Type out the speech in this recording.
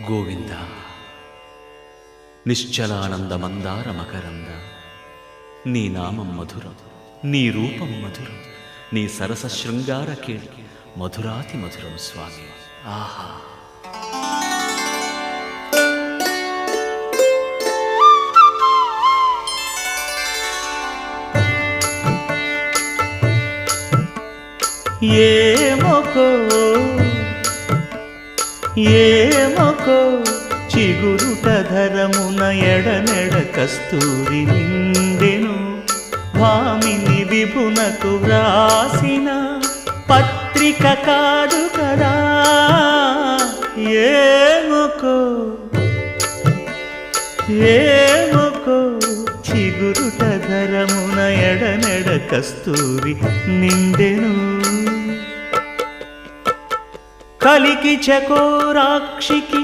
గోవింద నిశ్చలానంద మందార మకరంద నీ నామం మధురం, నీ రూపం మధురం, నీ సరస శృంగార కేళి మధురాతి మధురం స్వామి. ఆహా! ఏమొకో చిగురుట ధరమున ఎడనెడ కస్తూరి నిండెను, భామిని విభునకు వ్రాసిన పత్రిక కాదు కదా. ఏమొకో చిగురుట ధరమున ఎడనెడ కస్తూరి నిండెను, కలికి చకోరాక్షికి